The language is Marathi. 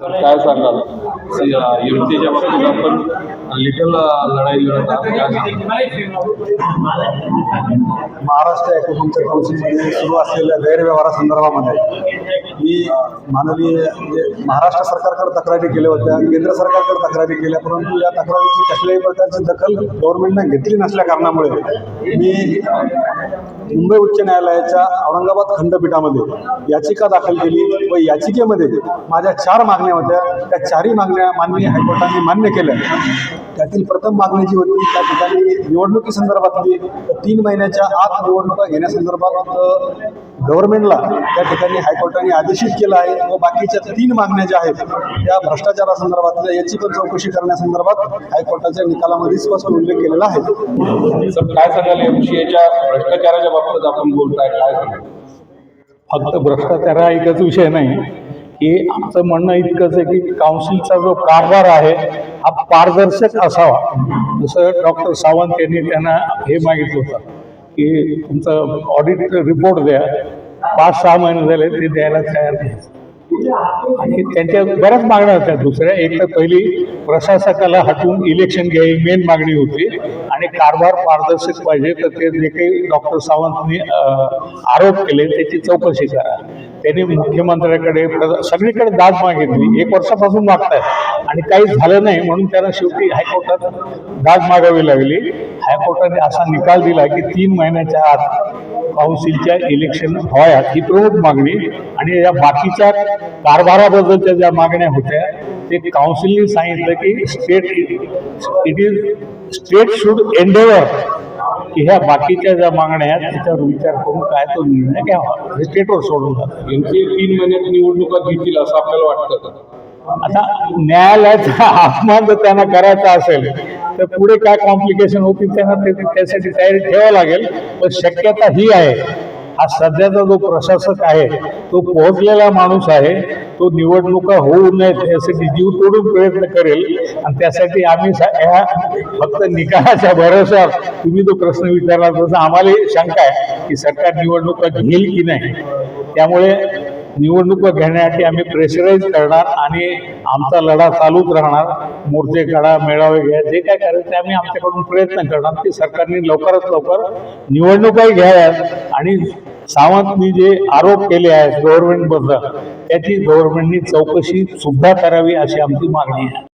काय सांगाल एमसीच्या बाबतीत आपण लिटल लढाई लढत आहात? महाराष्ट्र ॲग्रिकल्चर काउन्सिलमध्ये सुरू असलेल्या गैरव्यवहारासंदर्भामध्ये मी माननीय महाराष्ट्र सरकारकडे तक्रारी केल्या होत्या, केंद्र सरकारकडे तक्रारी केल्या, परंतु या तक्रारीची कसल्याही प्रकारची दखल गव्हर्नमेंटने घेतली नसल्या कारणामुळे मी मुंबई उच्च न्यायालयाच्या औरंगाबाद खंडपीठामध्ये याचिका दाखल केली व याचिकेमध्ये माझ्या 4 मागण्या होत्या. त्या 4ही मागण्या माननीय हायकोर्टाने मान्य केल्या. त्यातील प्रथम मागणी जी होती त्या ठिकाणी निवडणुकीसंदर्भातली 3 महिन्याच्या आत निवडणुका घेण्यासंदर्भात गव्हर्नमेंटला त्या ठिकाणी हायकोर्टाने आदेशित केलं आहे व बाकीच्या 3 मागण्या ज्या आहेत त्या भ्रष्टाचारासंदर्भातल्या याची पण चौकशी करण्यासंदर्भात हायकोर्टाच्या निकालामध्ये स्पष्ट उल्लेख केलेला आहे. सर काय सांगाल एमसीएच्या भ्रष्टाचाराच्या बाबतीत आपण बोलताय, काय सांगाल? फक्त भ्रष्टाचार हा एकच विषय नाही की आमचं म्हणणं इतकंच आहे की काउन्सिलचा जो कारभार आहे हा पारदर्शक असावा. जसं डॉक्टर सावंत यांनी त्यांना हे मागितलं होतं की तुमचं ऑडिट रिपोर्ट द्या, 5-6 महिने झाले ते द्यायला तयार नाही. आणि त्यांच्या बऱ्याच मागण्या होत्या. दुसऱ्या एक तर पहिली प्रशासकाला हटवून इलेक्शन घ्यावी मेन मागणी होती आणि कारभार पारदर्शक पाहिजे. तर ते जे काही डॉक्टर सावंतनी आरोप केले त्याची चौकशी करा. त्यांनी मुख्यमंत्र्याकडे सगळीकडे दाद मागितली, 1 वर्षापासून मागतायत आणि काही झालं नाही म्हणून त्यांना शेवटी हायकोर्टात दाद मागावी लागली. हायकोर्टाने असा निकाल दिला की 3 महिन्याच्या आत काउन्सिलच्या इलेक्शन व्हाव्यात ही प्रमुख मागणी. आणि या बाकीच्या कारभाराबद्दलच्या ज्या मागण्या होत्या ते काउन्सिलने सांगितलं की स्टेट शुड एंडेवर की ह्या बाकीच्या ज्या मागण्या आहेत त्याच्यावर विचार करून काय तो निर्णय घ्यावा, हे स्टेटवर सोडून जातात. एमसीए 3 महिन्यात निवडणुका घेतील असं आपल्याला वाटतं का? आता न्यायालयाचा अपमान जर त्यांना करायचा असेल तर पुढे काय कॉम्प्लिकेशन होतील त्यांना त्यासाठी तयारी ठेवावं लागेल. पण शक्यता ही आहे, हा सध्याचा जो प्रशासक आहे तो पोहोचलेला माणूस आहे, तो निवडणुका होऊ नयेत यासाठी जीव तोडून प्रयत्न करेल. आणि त्यासाठी आम्ही ह्या फक्त निकालाच्या भरोश्यावर तुम्ही जो प्रश्न विचारला तसं आम्हालाही शंका आहे की सरकार निवडणुका घेईल की नाही. त्यामुळे निवडणुका घेण्यासाठी आम्ही प्रेशराईज करणार आणि आमचा लढा चालूच राहणार. मोर्चे काढा, मेळावे घ्या, जे काय करायचं आम्ही आमच्याकडून प्रयत्न करणार की सरकारने लवकरात लवकर निवडणुकाही घ्याव्यात आणि सावंतनी जे आरोप केले आहेत गव्हर्नमेंटबद्दल त्याची गव्हर्नमेंटनी चौकशी सुद्धा करावी अशी आमची मागणी आहे.